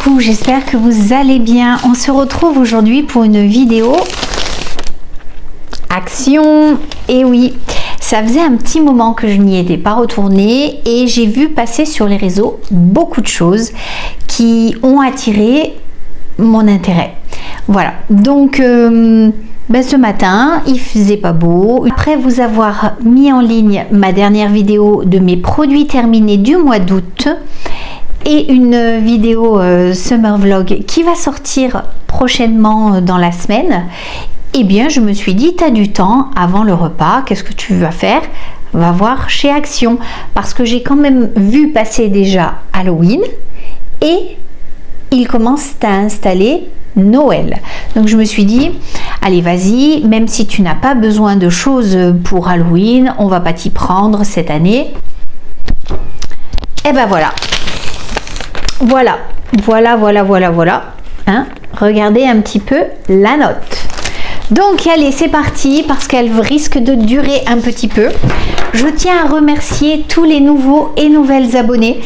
coucou, j'espère que vous allez bien. On se retrouve aujourd'hui pour une vidéo action. Et oui, ça faisait un petit moment que je n'y étais pas retournée et j'ai vu passer sur les réseaux beaucoup de choses qui ont attiré mon intérêt. Voilà, donc ce matin, il faisait pas beau. Après vous avoir mis en ligne ma dernière vidéo de mes produits terminés du mois d'août et une vidéo summer vlog qui va sortir prochainement dans la semaine, eh bien je me suis dit, tu as du temps avant le repas, qu'est-ce que tu vas faire? Va voir chez Action, parce que j'ai quand même vu passer déjà Halloween et il commence à installer Noël. Donc je me suis dit, allez vas-y, même si tu n'as pas besoin de choses pour Halloween, on va pas t'y prendre cette année. Et ben voilà. Voilà. Hein, regardez un petit peu la note. Donc allez, c'est parti, parce qu'elle risque de durer un petit peu. Je tiens à remercier tous les nouveaux et nouvelles abonnés.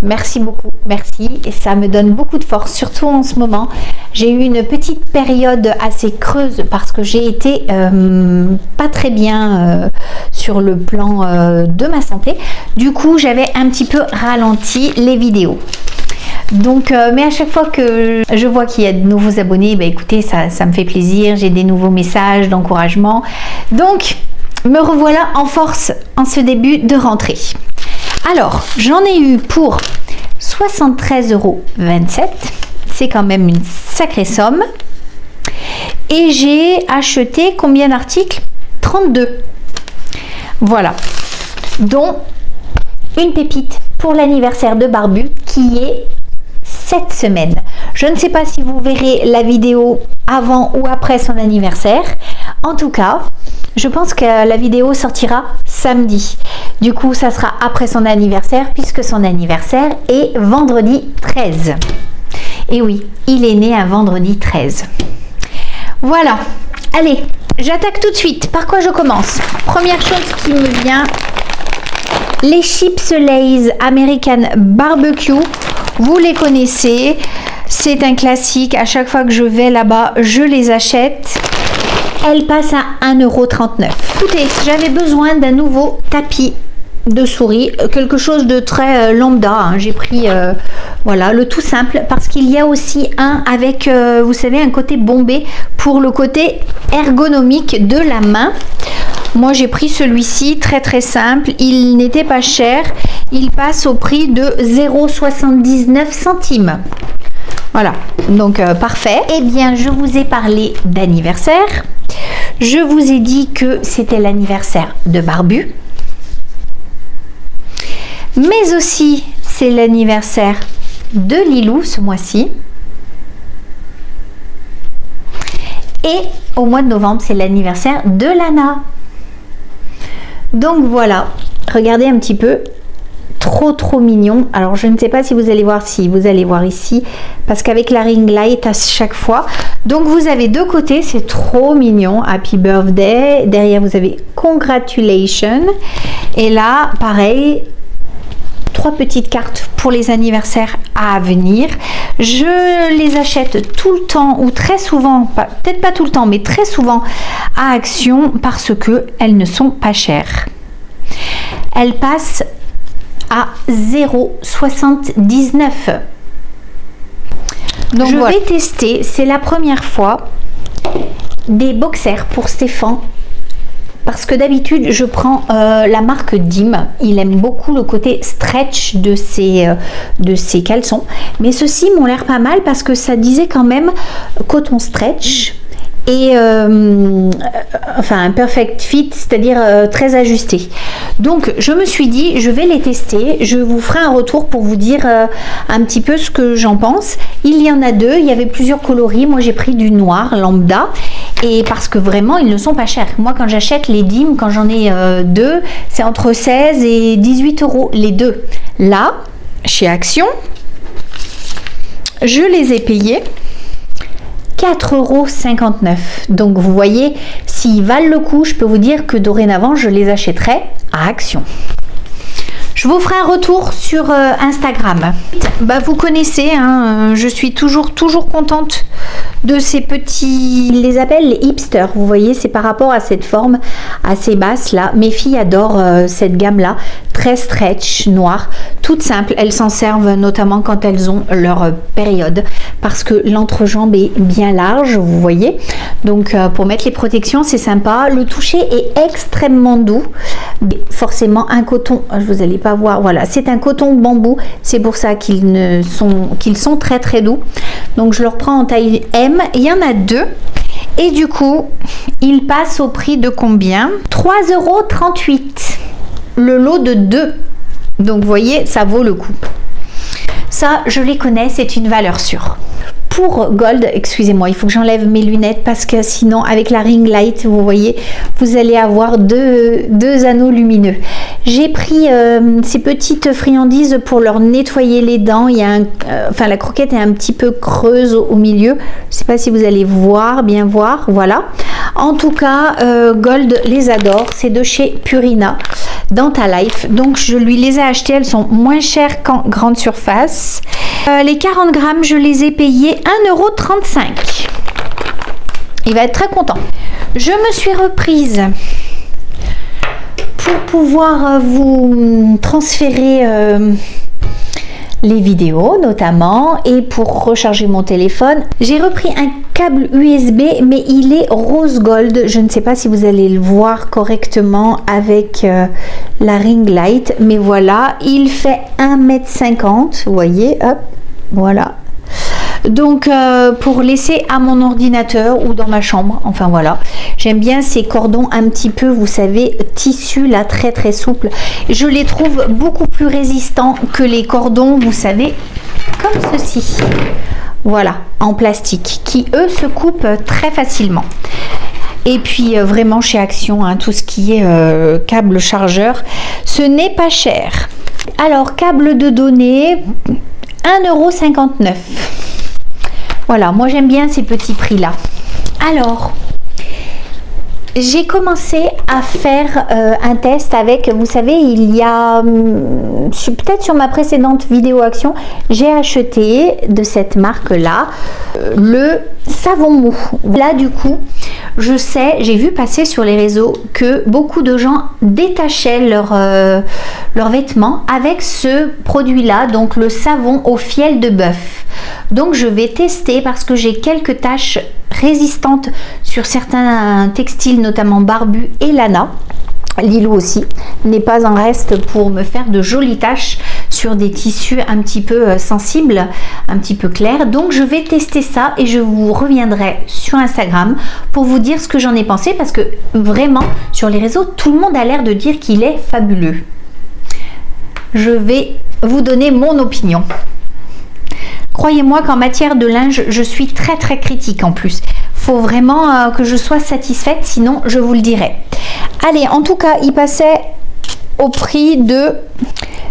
Merci beaucoup, merci, et ça me donne beaucoup de force, surtout en ce moment. J'ai eu une petite période assez creuse parce que j'ai été pas très bien sur le plan de ma santé. Du coup, j'avais un petit peu ralenti les vidéos. Donc, mais à chaque fois que je vois qu'il y a de nouveaux abonnés, écoutez, ça me fait plaisir, j'ai des nouveaux messages d'encouragement. Donc, me revoilà en force en ce début de rentrée. Alors, j'en ai eu pour 73,27 €. C'est quand même une sacrée somme. Et j'ai acheté combien d'articles? 32. Voilà. Dont une pépite pour l'anniversaire de Barbu qui est cette semaine. Je ne sais pas si vous verrez la vidéo avant ou après son anniversaire. En tout cas, je pense que la vidéo sortira samedi. Du coup, ça sera après son anniversaire puisque son anniversaire est vendredi 13. Et oui, il est né un vendredi 13. Voilà. Allez, j'attaque tout de suite. Par quoi je commence? Première chose qui me vient, les chips Lay's American Barbecue. Vous les connaissez. C'est un classique. À chaque fois que je vais là-bas, je les achète. Elle passe à 1,39 €. Écoutez, j'avais besoin d'un nouveau tapis de souris, quelque chose de très lambda, hein. J'ai pris voilà, le tout simple, parce qu'il y a aussi un avec, vous savez, un côté bombé pour le côté ergonomique de la main. Moi j'ai pris celui-ci, très simple, il n'était pas cher, il passe au prix de 0,79 centimes. Voilà, donc parfait. Eh bien, je vous ai parlé d'anniversaire. Je vous ai dit que c'était l'anniversaire de Barbu. Mais aussi, c'est l'anniversaire de Lilou ce mois-ci. Et au mois de novembre, c'est l'anniversaire de Lana. Donc voilà, regardez un petit peu. Trop mignon. Alors je ne sais pas si vous allez voir, si vous allez voir ici, parce qu'avec la ring light à chaque fois, donc vous avez deux côtés, c'est trop mignon. Happy birthday, derrière vous avez congratulations, et là pareil, 3 petites cartes pour les anniversaires à venir. Je les achète tout le temps, ou très souvent, peut-être pas tout le temps, mais très souvent à Action, parce que elles ne sont pas chères. Elles passent à 0,79 €. Donc je vais tester, c'est la première fois, des boxers pour Stéphane, parce que d'habitude je prends la marque Dim. Il aime beaucoup le côté stretch de ses caleçons, mais ceux-ci m'ont l'air pas mal parce que ça disait quand même coton stretch et enfin un perfect fit, c'est-à-dire très ajusté. Donc je me suis dit, je vais les tester, je vous ferai un retour pour vous dire un petit peu ce que j'en pense. Il y en a deux, il y avait plusieurs coloris. Moi j'ai pris du noir lambda, et parce que vraiment ils ne sont pas chers. Moi quand j'achète les Dim, quand j'en ai deux, c'est entre 16 et 18 € les deux. Là chez Action, je les ai payés 4,59 €. Donc vous voyez, s'ils valent le coup, je peux vous dire que dorénavant je les achèterai à Action. Je vous ferai un retour sur Instagram. Bah, vous connaissez, hein, je suis toujours contente de ces petits, ils les appellent les hipsters, vous voyez, c'est par rapport à cette forme assez basse là. Mes filles adorent cette gamme là, très stretch, noire, toute simple. Elles s'en servent notamment quand elles ont leur période, parce que l'entrejambe est bien large, vous voyez. Donc pour mettre les protections, c'est sympa. Le toucher est extrêmement doux. Forcément un coton, vous n'allez pas voir, voilà, c'est un coton bambou, c'est pour ça qu'ils sont très doux. Donc je le reprends en taille M, il y en a 2 et du coup il passe au prix de combien? 3,38 € le lot de 2. Donc vous voyez, ça vaut le coup. Ça, je les connais, c'est une valeur sûre. Pour Gold, excusez-moi, il faut que j'enlève mes lunettes parce que sinon avec la ring light, vous voyez, vous allez avoir deux anneaux lumineux. J'ai pris ces petites friandises pour leur nettoyer les dents. Il y a enfin la croquette est un petit peu creuse au milieu. Je ne sais pas si vous allez bien voir, voilà. En tout cas, Gold les adore. C'est de chez Purina Dentalife. Donc je lui les ai achetées, elles sont moins chères qu'en grande surface. Les 40 grammes, je les ai payés 1,35 €. Il va être très content. Je me suis reprise pour pouvoir vous transférer les vidéos notamment et pour recharger mon téléphone. J'ai repris un câble USB mais il est rose gold. Je ne sais pas si vous allez le voir correctement avec la ring light, mais voilà, il fait 1,50 m, vous voyez, hop, voilà. Donc pour laisser à mon ordinateur ou dans ma chambre, enfin voilà, j'aime bien ces cordons un petit peu, vous savez, tissu là, très souple. Je les trouve beaucoup plus résistants que les cordons, vous savez, comme ceci, voilà, en plastique, qui eux se coupent très facilement. Et puis vraiment chez Action, hein, tout ce qui est câble chargeur, ce n'est pas cher. Alors câble de données, 1,59 €. Voilà, moi j'aime bien ces petits prix là. Alors, j'ai commencé à faire un test avec, vous savez, il y a, peut-être sur ma précédente vidéo Action, j'ai acheté de cette marque là, le savon mou. Là du coup, je sais, j'ai vu passer sur les réseaux que beaucoup de gens détachaient leurs vêtements avec ce produit là, donc le savon au fiel de bœuf. Donc je vais tester parce que j'ai quelques taches résistantes sur certains textiles, notamment Barbu et Lana. Lilou aussi n'est pas en reste pour me faire de jolies taches sur des tissus un petit peu sensibles, un petit peu clairs. Donc je vais tester ça et je vous reviendrai sur Instagram pour vous dire ce que j'en ai pensé, parce que vraiment sur les réseaux tout le monde a l'air de dire qu'il est fabuleux. Je vais vous donner mon opinion. Croyez-moi qu'en matière de linge, je suis très critique en plus. Faut vraiment que je sois satisfaite, sinon je vous le dirai. Allez, en tout cas, il passait au prix de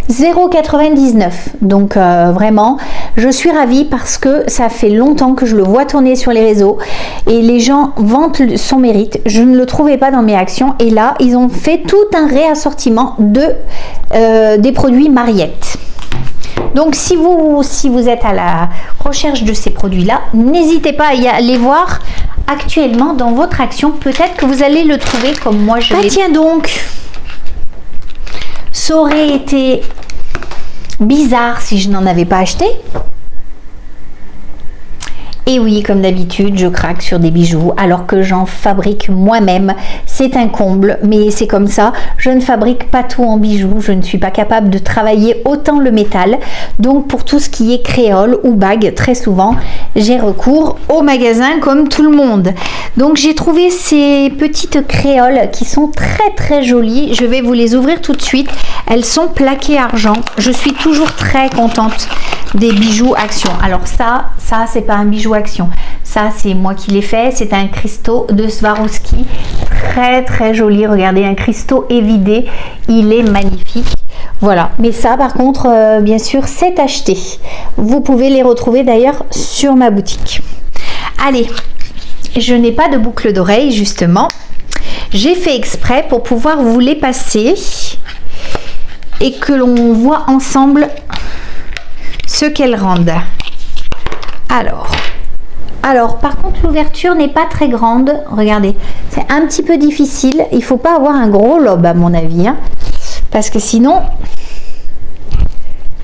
0,99 €. Donc vraiment, je suis ravie parce que ça fait longtemps que je le vois tourner sur les réseaux et les gens vantent son mérite. Je ne le trouvais pas dans mes Actions et là, ils ont fait tout un réassortiment des produits Mariette. Donc si vous êtes à la recherche de ces produits-là, n'hésitez pas à y aller voir actuellement dans votre Action. Peut-être que vous allez le trouver comme moi je l'ai. Tiens donc, ça aurait été bizarre si je n'en avais pas acheté. Et oui, comme d'habitude, je craque sur des bijoux alors que j'en fabrique moi-même. C'est un comble, mais c'est comme ça. Je ne fabrique pas tout en bijoux. Je ne suis pas capable de travailler autant le métal. Donc pour tout ce qui est créole ou bague, très souvent, j'ai recours au magasin comme tout le monde. Donc j'ai trouvé ces petites créoles qui sont très jolies. Je vais vous les ouvrir tout de suite. Elles sont plaquées argent. Je suis toujours très contente des bijoux Action. Alors ça c'est pas un bijou Action, ça c'est moi qui l'ai fait, c'est un cristaux de Swarovski, très joli. Regardez, un cristaux évidé, il est magnifique. Voilà, mais ça par contre bien sûr c'est acheté. Vous pouvez les retrouver d'ailleurs sur ma boutique. Allez, je n'ai pas de boucle d'oreille justement, j'ai fait exprès pour pouvoir vous les passer. et que l'on voit ensemble ce qu'elles rendent. Alors, par contre, l'ouverture n'est pas très grande. Regardez, c'est un petit peu difficile. Il ne faut pas avoir un gros lobe, à mon avis, hein, parce que sinon...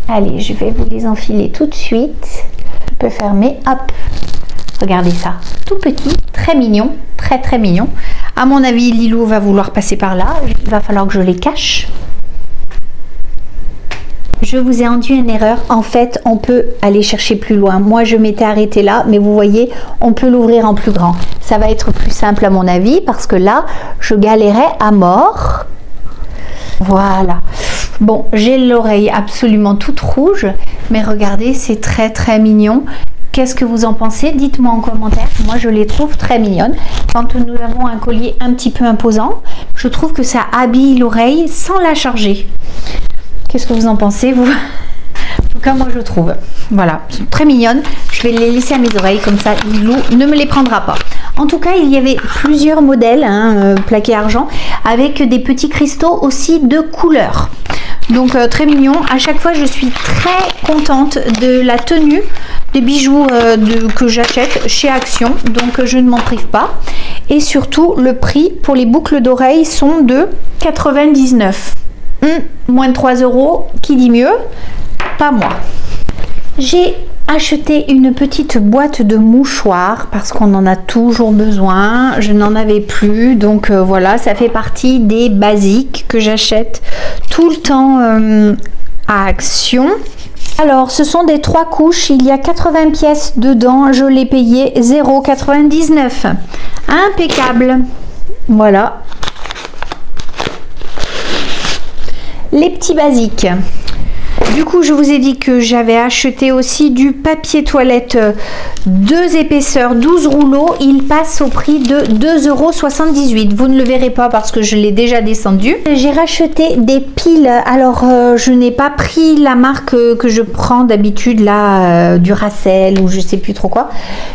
Allez, je vais vous les enfiler tout de suite. Je peux fermer, hop. Regardez ça, tout petit, très mignon, très très mignon. À mon avis, Lilou va vouloir passer par là. Il va falloir que je les cache. Je vous ai induit une erreur. En fait, on peut aller chercher plus loin. Moi, je m'étais arrêtée là, mais vous voyez, on peut l'ouvrir en plus grand. Ça va être plus simple à mon avis, parce que là, je galérais à mort. Voilà. Bon, j'ai l'oreille absolument toute rouge, mais regardez, c'est très très mignon. Qu'est-ce que vous en pensez? Dites-moi en commentaire. Moi, je les trouve très mignonnes. Quand nous avons un collier un petit peu imposant, je trouve que ça habille l'oreille sans la charger. Qu'est-ce que vous en pensez, vous? En tout cas, moi, je trouve. Voilà, elles sont très mignonnes. Je vais les laisser à mes oreilles, comme ça, Lilou ne me les prendra pas. En tout cas, il y avait plusieurs modèles, plaqués argent, avec des petits cristaux aussi de couleur. Donc, très mignon. À chaque fois, je suis très contente de la tenue des bijoux que j'achète chez Action. Donc, je ne m'en prive pas. Et surtout, le prix pour les boucles d'oreilles sont de 99. Moins de 3 €, qui dit mieux? Pas moi. J'ai acheté une petite boîte de mouchoirs parce qu'on en a toujours besoin. Je n'en avais plus, donc voilà, ça fait partie des basiques que j'achète tout le temps à Action. Alors, ce sont des 3 couches, il y a 80 pièces dedans, je l'ai payé 0,99 €. Impeccable. Voilà. Les petits basiques. Du coup, je vous ai dit que j'avais acheté aussi du papier toilette 2 épaisseurs, 12 rouleaux. Il passe au prix de 2,78 €. Vous ne le verrez pas parce que je l'ai déjà descendu. J'ai racheté des piles. Alors, je n'ai pas pris la marque que je prends d'habitude, là, Duracell ou je sais plus trop quoi.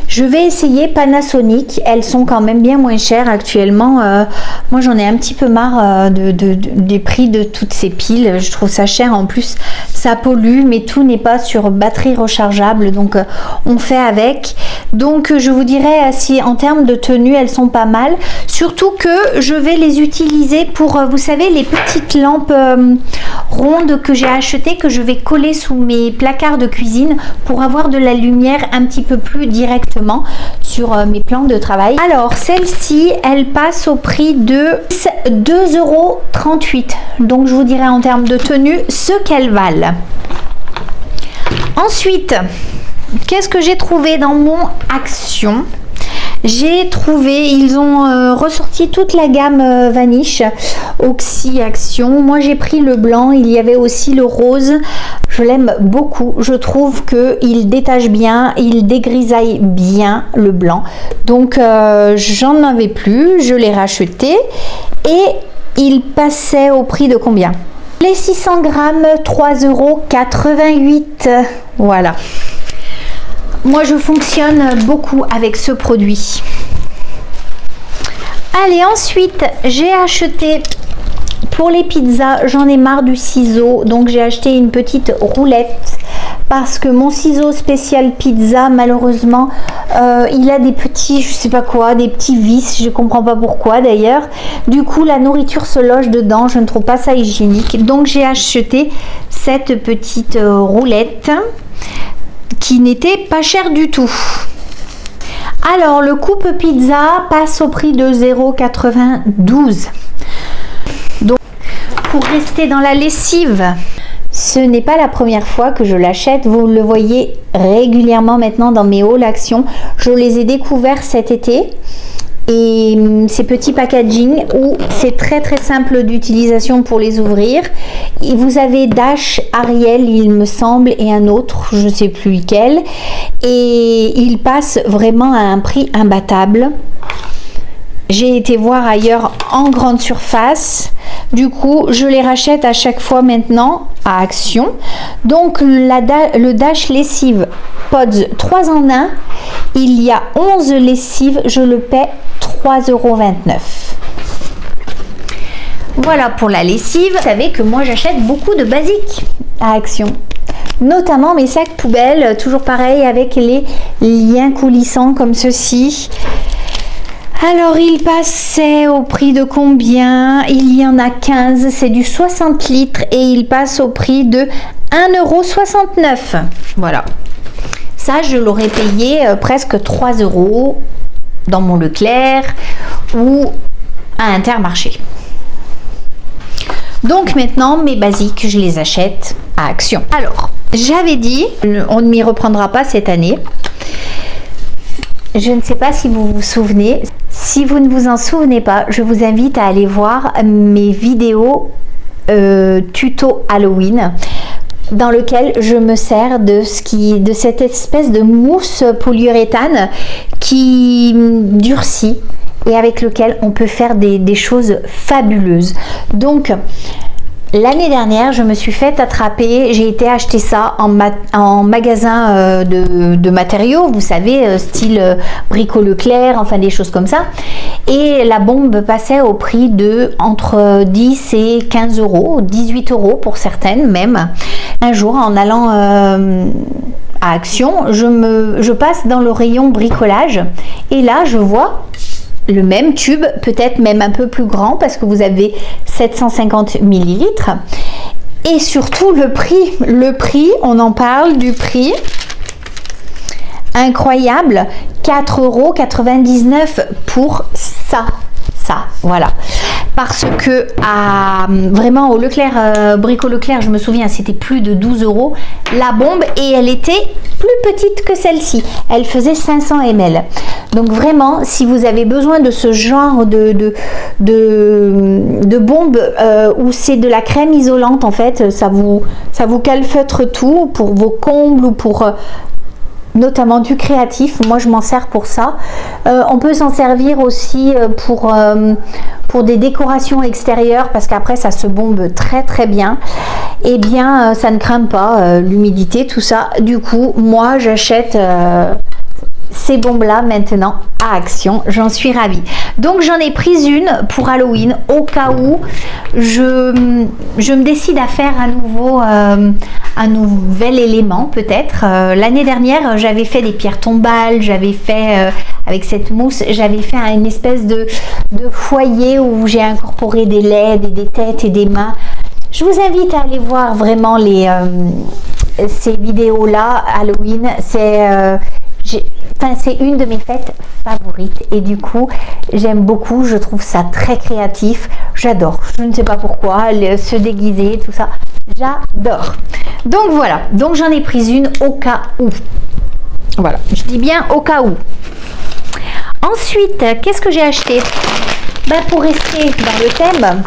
Je vais essayer Panasonic. Elles sont quand même bien moins chères actuellement. Moi, j'en ai un petit peu marre des prix de toutes ces piles. Je trouve ça cher en plus. Ça pollue, mais tout n'est pas sur batterie rechargeable, donc on fait avec. Donc je vous dirais, si en termes de tenue, elles sont pas mal. Surtout que je vais les utiliser pour, vous savez, les petites lampes rondes que j'ai achetées, que je vais coller sous mes placards de cuisine pour avoir de la lumière un petit peu plus directement sur mes plans de travail. Alors celle-ci, elle passe au prix de 2,38 €. Donc je vous dirais en termes de tenue ce qu'elles valent. Ensuite, qu'est-ce que j'ai trouvé dans mon Action? J'ai trouvé, ils ont ressorti toute la gamme Vanish Oxy Action. Moi j'ai pris le blanc, il y avait aussi le rose. Je l'aime beaucoup, je trouve qu'il détache bien, il dégrisaille bien le blanc. Donc j'en avais plus, je l'ai racheté et il passait au prix de combien? Les 600 grammes, 3,88 €. Voilà. Moi, je fonctionne beaucoup avec ce produit. Allez, ensuite, j'ai acheté pour les pizzas, j'en ai marre du ciseau. Donc, j'ai acheté une petite roulette parce que mon ciseau spécial pizza, malheureusement, il a des petits, je sais pas quoi, des petits vis, je comprends pas pourquoi d'ailleurs. Du coup, la nourriture se loge dedans, je ne trouve pas ça hygiénique. Donc, j'ai acheté cette petite roulette qui n'était pas chère du tout. Alors, le coupe pizza passe au prix de 0,92 €. Donc, pour rester dans la lessive, ce n'est pas la première fois que je l'achète, vous le voyez régulièrement maintenant dans mes hauls Action. Je les ai découverts cet été et ces petits packaging où c'est très très simple d'utilisation pour les ouvrir. Et vous avez Dash, Ariel il me semble et un autre, je ne sais plus lequel, et ils passent vraiment à un prix imbattable. J'ai été voir ailleurs en grande surface. Du coup, je les rachète à chaque fois maintenant à Action. Donc, le Dash lessive Pods 3 en 1. Il y a 11 lessives. Je le paie 3,29 €. Voilà pour la lessive. Vous savez que moi j'achète beaucoup de basiques à Action. Notamment mes sacs poubelles, toujours pareil avec les liens coulissants comme ceci. Alors il passait au prix de combien? Il y en a 15, c'est du 60 litres et il passe au prix de 1,69 €. Voilà. Ça je l'aurais payé presque 3 € dans mon Leclerc ou à Intermarché. Donc maintenant mes basiques je les achète à Action. Alors j'avais dit on ne m'y reprendra pas cette année. Je ne sais pas si vous vous souvenez. Si vous ne vous en souvenez pas, je vous invite à aller voir mes vidéos tuto Halloween dans lequel je me sers de cette espèce de mousse polyuréthane qui durcit et avec lequel on peut faire des choses fabuleuses. Donc l'année dernière, je me suis fait attraper, j'ai été acheter ça en magasin de matériaux, vous savez, style Brico Leclerc, enfin des choses comme ça. Et la bombe passait au prix de entre 10 et 15 €, 18 € pour certaines même. Un jour, en allant à Action, je passe dans le rayon bricolage et là, je vois le même tube, peut-être même un peu plus grand parce que vous avez 750 ml. Et surtout le prix, on en parle du prix incroyable, 4,99 € pour ça. Voilà. Parce que vraiment au Leclerc, Brico Leclerc, je me souviens, c'était plus de 12 € la bombe et elle était plus petite que celle-ci. Elle faisait 500 ml. Donc vraiment, si vous avez besoin de ce genre de bombe où c'est de la crème isolante, en fait, ça vous calfeutre tout pour vos combles ou pour notamment du créatif. Moi je m'en sers pour ça. On peut s'en servir aussi pour des décorations extérieures parce qu'après ça se bombe très très bien. Et bien ça ne craint pas l'humidité, tout ça. Du coup moi j'achète ces bombes là maintenant à Action, j'en suis ravie. Donc j'en ai pris une pour Halloween au cas où je me décide à faire à nouveau un nouvel élément peut-être. L'année dernière j'avais fait des pierres tombales, j'avais fait avec cette mousse, j'avais fait une espèce de foyer où j'ai incorporé des LED et des têtes et des mains. Je vous invite à aller voir vraiment ces vidéos là Halloween. C'est une de mes fêtes favorites et du coup j'aime beaucoup, je trouve ça très créatif, j'adore, je ne sais pas pourquoi, se déguiser, tout ça, j'adore. Donc voilà, donc j'en ai pris une au cas où, voilà, je dis bien au cas où. Ensuite, qu'est-ce que j'ai acheté? Pour rester dans le thème,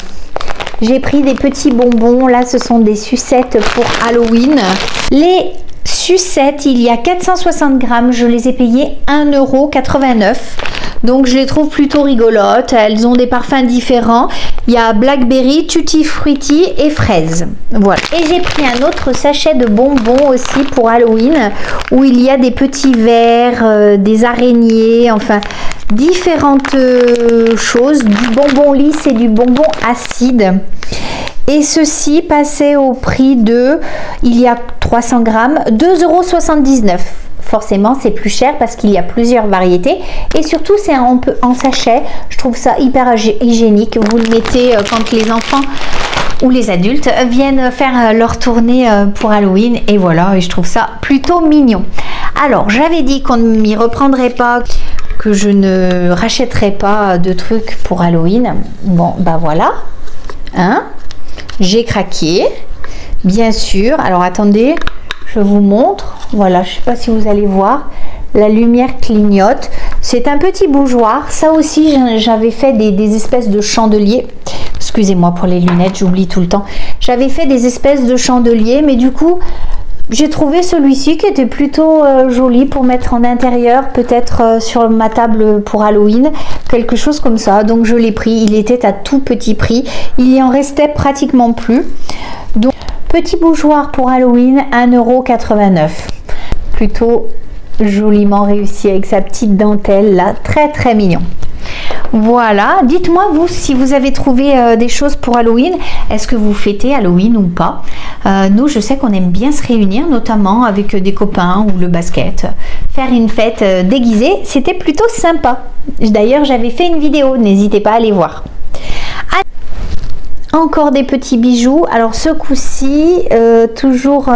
j'ai pris des petits bonbons, là ce sont des sucettes pour Halloween. Les sucettes, il y a 460 grammes, je les ai payées 1,89 €. Donc je les trouve plutôt rigolotes, elles ont des parfums différents. Il y a blackberry, tutti frutti et fraise. Voilà. Et j'ai pris un autre sachet de bonbons aussi pour Halloween où il y a des petits vers, des araignées, enfin différentes choses, du bonbon lisse et du bonbon acide. Et ceci passait au prix de, il y a 300 grammes, 2,79 €. Forcément, c'est plus cher parce qu'il y a plusieurs variétés. Et surtout, c'est en sachet. Je trouve ça hyper hygiénique. Vous le mettez quand les enfants ou les adultes viennent faire leur tournée pour Halloween. Et voilà, et je trouve ça plutôt mignon. Alors, j'avais dit qu'on ne m'y reprendrait pas, que je ne rachèterais pas de trucs pour Halloween. Bon, bah voilà. Hein? J'ai craqué, bien sûr. Alors attendez, je vous montre. Voilà, je ne sais pas si vous allez voir. La lumière clignote. C'est un petit bougeoir. Ça aussi, j'avais fait des espèces de chandeliers. Excusez-moi pour les lunettes, j'oublie tout le temps. J'avais fait des espèces de chandeliers, mais du coup, j'ai trouvé celui-ci qui était plutôt joli pour mettre en intérieur, peut-être sur ma table pour Halloween, quelque chose comme ça. Donc je l'ai pris, il était à tout petit prix, il y en restait pratiquement plus. Donc petit bougeoir pour Halloween, 1,89 €. Plutôt joliment réussi avec sa petite dentelle là, très très mignon. Voilà, dites-moi vous si vous avez trouvé des choses pour Halloween. Est-ce que vous fêtez Halloween ou pas? Nous, je sais qu'on aime bien se réunir, notamment avec des copains ou le basket. Faire une fête déguisée, c'était plutôt sympa. D'ailleurs, j'avais fait une vidéo, n'hésitez pas à aller voir. Encore des petits bijoux. Alors ce coup-ci, toujours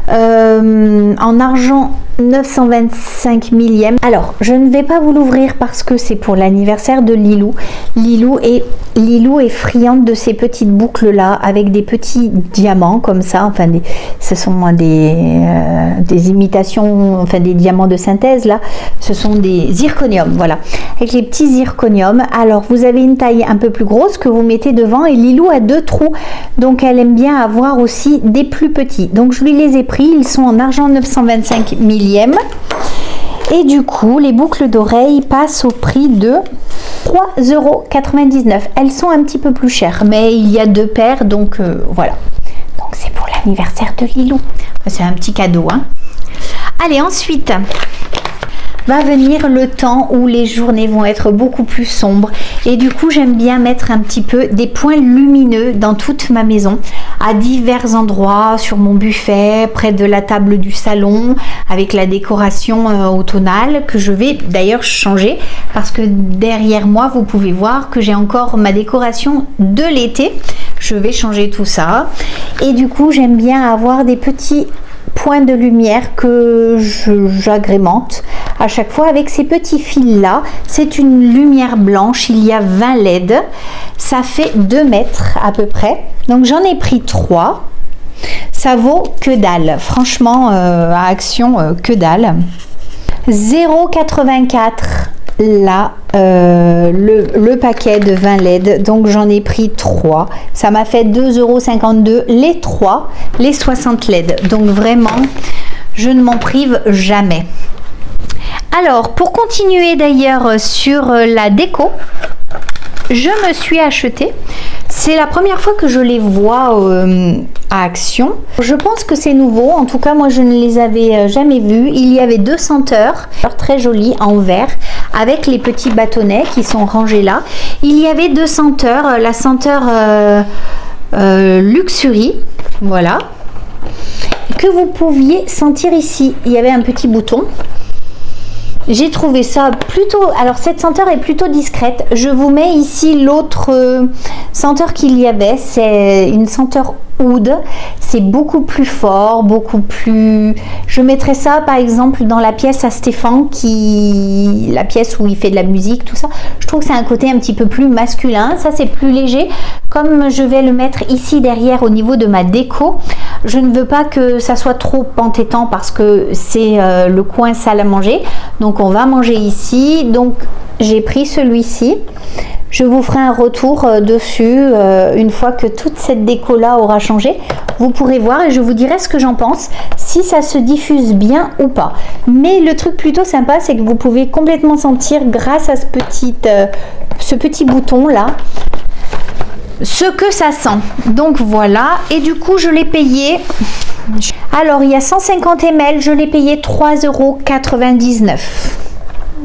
en argent 925 millième. Alors je ne vais pas vous l'ouvrir parce que c'est pour l'anniversaire de Lilou. Lilou est friande de ces petites boucles là avec des petits diamants comme ça. Enfin ce sont des imitations, enfin des diamants de synthèse là. Ce sont des zirconiums, voilà, avec les petits zirconiums. Alors vous avez une taille un peu plus grosse que vous mettez devant et Lilou a 2 trous, donc elle aime bien avoir aussi des plus petits. Donc je lui les ai pris, ils sont en argent 925 millième. Et du coup, les boucles d'oreilles passent au prix de 3,99 €. Elles sont un petit peu plus chères, mais il y a 2 paires, donc voilà. Donc c'est pour l'anniversaire de Lilou. C'est un petit cadeau, hein. Allez, ensuite va venir le temps où les journées vont être beaucoup plus sombres et du coup j'aime bien mettre un petit peu des points lumineux dans toute ma maison, à divers endroits, sur mon buffet, près de la table du salon, avec la décoration automnale que je vais d'ailleurs changer parce que derrière moi vous pouvez voir que j'ai encore ma décoration de l'été. Je vais changer tout ça et du coup j'aime bien avoir des petits points de lumière que j'agrémente à chaque fois avec ces petits fils là. C'est une lumière blanche, il y a 20 LED, ça fait 2 mètres à peu près, donc j'en ai pris 3. Ça vaut que dalle, franchement, à Action, que dalle. 0,84 là le paquet de 20 LED, donc j'en ai pris 3, ça m'a fait 2,52 € les 3, les 60 LED, donc vraiment je ne m'en prive jamais. Alors pour continuer d'ailleurs sur la déco, je me suis acheté, c'est la première fois que je les vois à Action. Je pense que c'est nouveau, en tout cas moi je ne les avais jamais vus. Il y avait 2 senteurs, très jolies en verre, avec les petits bâtonnets qui sont rangés là. Il y avait 2 senteurs, la senteur Luxury, voilà, que vous pouviez sentir ici. Il y avait un petit bouton. J'ai trouvé ça plutôt... Alors cette senteur est plutôt discrète. Je vous mets ici l'autre senteur qu'il y avait. C'est une senteur oud. C'est beaucoup plus fort, beaucoup plus... Je mettrais ça par exemple dans la pièce à Stéphane, la pièce où il fait de la musique, tout ça. Je trouve que c'est un côté un petit peu plus masculin. Ça c'est plus léger. Comme je vais le mettre ici derrière au niveau de ma déco, je ne veux pas que ça soit trop entêtant parce que c'est le coin salle à manger. Donc on va manger ici. Donc j'ai pris celui-ci. Je vous ferai un retour dessus une fois que toute cette déco là aura changé. Vous pourrez voir et je vous dirai ce que j'en pense, si ça se diffuse bien ou pas. Mais le truc plutôt sympa, c'est que vous pouvez complètement sentir grâce à ce petit bouton là ce que ça sent. Donc voilà, et du coup je l'ai payé, alors il y a 150 ml, je l'ai payé 3,99 €.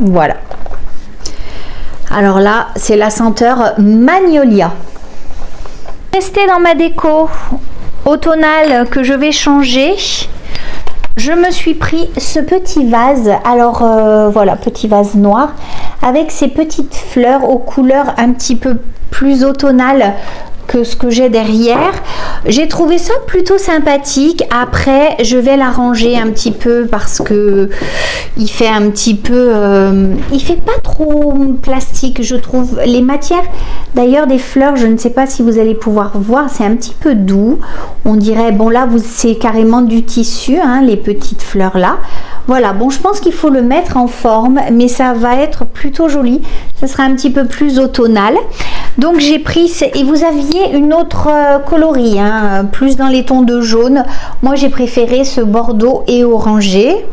Voilà. Alors là c'est la senteur Magnolia. Restez dans ma déco automnale que je vais changer. Je me suis pris ce petit vase, alors voilà, petit vase noir avec ces petites fleurs aux couleurs un petit peu plus automnales que ce que j'ai derrière. J'ai trouvé ça plutôt sympathique. Après je vais l'arranger un petit peu parce que il fait un petit peu il fait pas trop plastique, je trouve. Les matières d'ailleurs des fleurs, je ne sais pas si vous allez pouvoir voir, c'est un petit peu doux, on dirait. Bon là c'est carrément du tissu, hein, les petites fleurs là. Voilà, bon je pense qu'il faut le mettre en forme, mais ça va être plutôt joli, ça sera un petit peu plus automnal. Donc j'ai pris, et vous aviez une autre coloris, hein, plus dans les tons de jaune. Moi j'ai préféré ce bordeaux et orangé,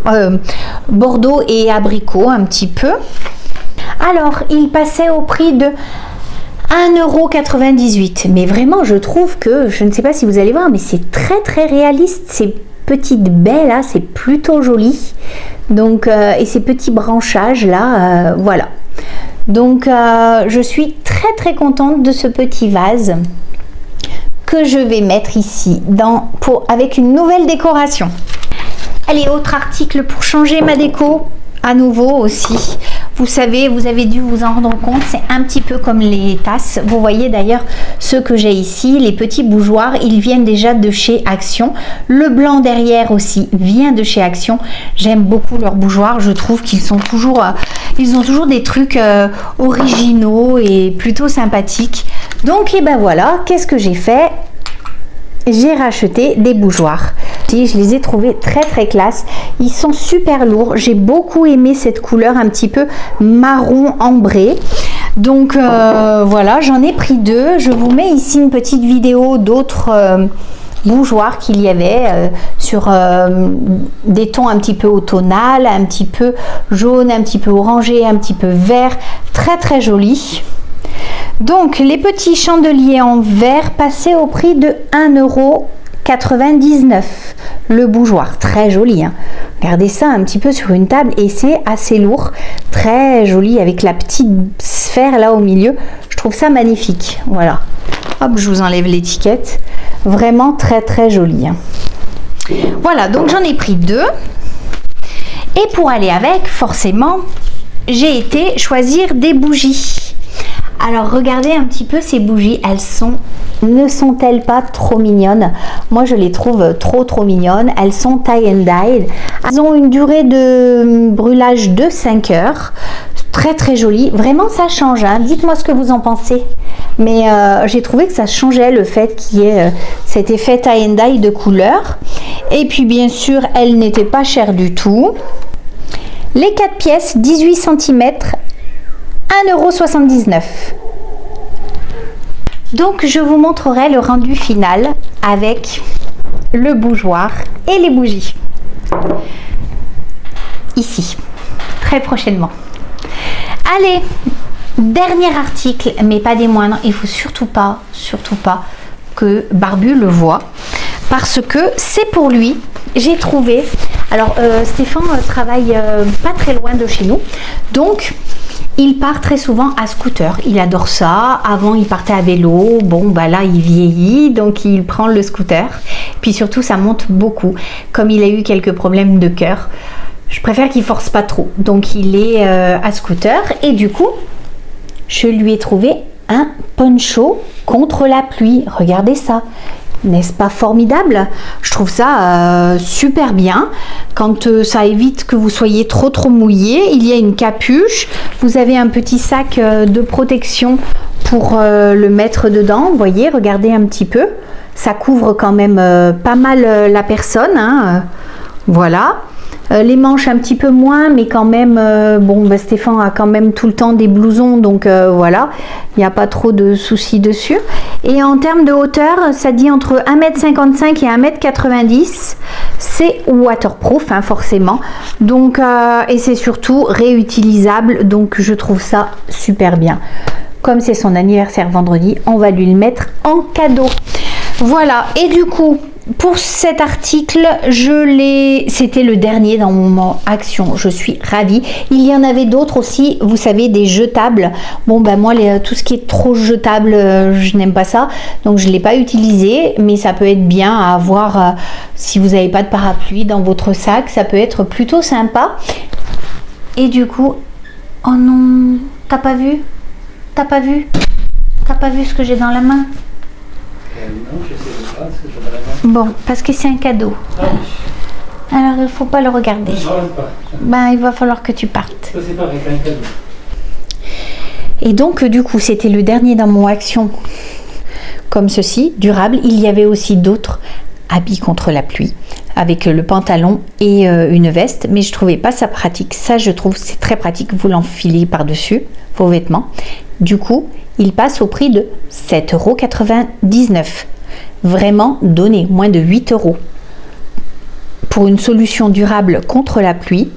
bordeaux et abricot un petit peu. Alors il passait au prix de 1,98 €. Mais vraiment je trouve que, je ne sais pas si vous allez voir, mais c'est très très réaliste. Ces petites baies là, c'est plutôt joli. Donc, et ces petits branchages là, voilà. Donc, je suis très contente de ce petit vase que je vais mettre ici avec une nouvelle décoration. Allez, autre article pour changer ma déco, à nouveau aussi. Vous savez, vous avez dû vous en rendre compte, c'est un petit peu comme les tasses. Vous voyez d'ailleurs ceux que j'ai ici, les petits bougeoirs, ils viennent déjà de chez Action. Le blanc derrière aussi vient de chez Action. J'aime beaucoup leurs bougeoirs, je trouve qu'ils sont toujours, ils ont toujours des trucs originaux et plutôt sympathiques. Donc, et ben voilà, qu'est-ce que j'ai fait? J'ai racheté des bougeoirs. Je les ai trouvés très classe. Ils sont super lourds. J'ai beaucoup aimé cette couleur un petit peu marron ambré. Donc voilà, j'en ai pris 2. Je vous mets ici une petite vidéo d'autres bougeoirs qu'il y avait sur des tons un petit peu automnal, un petit peu jaune, un petit peu orangé, un petit peu vert. Très joli. Donc les petits chandeliers en verre passaient au prix de 1,99 € le bougeoir. Très joli, hein. Regardez ça un petit peu sur une table et c'est assez lourd, très joli avec la petite sphère là au milieu. Je trouve ça magnifique. Voilà, hop, je vous enlève l'étiquette. Vraiment très joli, hein. Voilà, donc j'en ai pris 2 et pour aller avec, forcément, j'ai été choisir des bougies. Alors regardez un petit peu ces bougies, ne sont-elles pas trop mignonnes? Moi je les trouve trop mignonnes. Elles sont tie and dyed. Elles ont une durée de brûlage de 5 heures. Très jolies. Vraiment ça change, hein. Dites-moi ce que vous en pensez. Mais j'ai trouvé que ça changeait le fait qu'il y ait cet effet tie and dye de couleur. Et puis bien sûr elles n'étaient pas chères du tout. Les 4 pièces, 18 cm, 1,79 €. Donc je vous montrerai le rendu final avec le bougeoir et les bougies ici très prochainement. Allez, dernier article mais pas des moindres, il faut surtout pas que Barbu le voit parce que c'est pour lui. J'ai trouvé, alors Stéphane travaille pas très loin de chez nous, donc il part très souvent à scooter. Il adore ça. Avant, il partait à vélo. Bon, bah là, il vieillit, donc il prend le scooter. Puis surtout, ça monte beaucoup. Comme il a eu quelques problèmes de cœur, je préfère qu'il force pas trop. Donc, il est à scooter. Et du coup, je lui ai trouvé un poncho contre la pluie. Regardez ça. N'est-ce pas formidable? Je trouve ça super bien. Quand ça évite que vous soyez trop mouillé, il y a une capuche. Vous avez un petit sac de protection pour le mettre dedans. Vous voyez, regardez un petit peu. Ça couvre quand même pas mal la personne, hein. Voilà. Les manches un petit peu moins, mais quand même, bon, bah, Stéphane a quand même tout le temps des blousons, donc voilà, il n'y a pas trop de soucis dessus. Et en termes de hauteur, ça dit entre 1,55 m et 1,90 m. C'est waterproof, hein, forcément. Donc, et c'est surtout réutilisable, donc je trouve ça super bien. Comme c'est son anniversaire vendredi, on va lui le mettre en cadeau. Voilà, et du coup, pour cet article, c'était le dernier dans mon action. Je suis ravie. Il y en avait d'autres aussi, vous savez, des jetables. Bon, ben moi, tout ce qui est trop jetable, je n'aime pas ça. Donc, je ne l'ai pas utilisé, mais ça peut être bien à avoir si vous n'avez pas de parapluie dans votre sac. Ça peut être plutôt sympa. Et du coup, oh non, t'as pas vu? T'as pas vu? T'as pas vu ce que j'ai dans la main? Non, je sais pas, parce que je vraiment... Bon, parce que c'est un cadeau. Ah oui. Alors, il ne faut pas le regarder. Je ne regarde pas. Ben, il va falloir que tu partes. Ça, c'est pareil, c'est un cadeau. Et donc, du coup, c'était le dernier dans mon action comme ceci, durable. Il y avait aussi d'autres habits contre la pluie, avec le pantalon et une veste. Mais je ne trouvais pas ça pratique. Ça, je trouve, c'est très pratique. Vous l'enfilez par-dessus vos vêtements. Du coup, il passe au prix de 7,99 €. Vraiment donné, moins de 8 € pour une solution durable contre la pluie.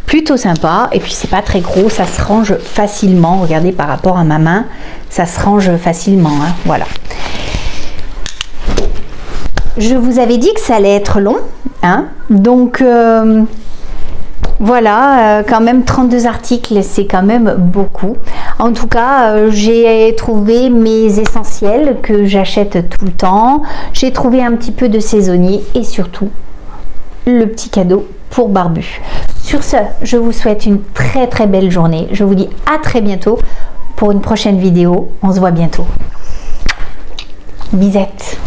Plutôt sympa. Et puis, c'est pas très gros, ça se range facilement. Regardez, par rapport à ma main, ça se range facilement, hein. Voilà. Je vous avais dit que ça allait être long, hein. Donc, Voilà, quand même 32 articles, c'est quand même beaucoup. En tout cas, j'ai trouvé mes essentiels que j'achète tout le temps. J'ai trouvé un petit peu de saisonnier et surtout le petit cadeau pour Barbu. Sur ce, je vous souhaite une très très belle journée. Je vous dis à très bientôt pour une prochaine vidéo. On se voit bientôt. Bisette.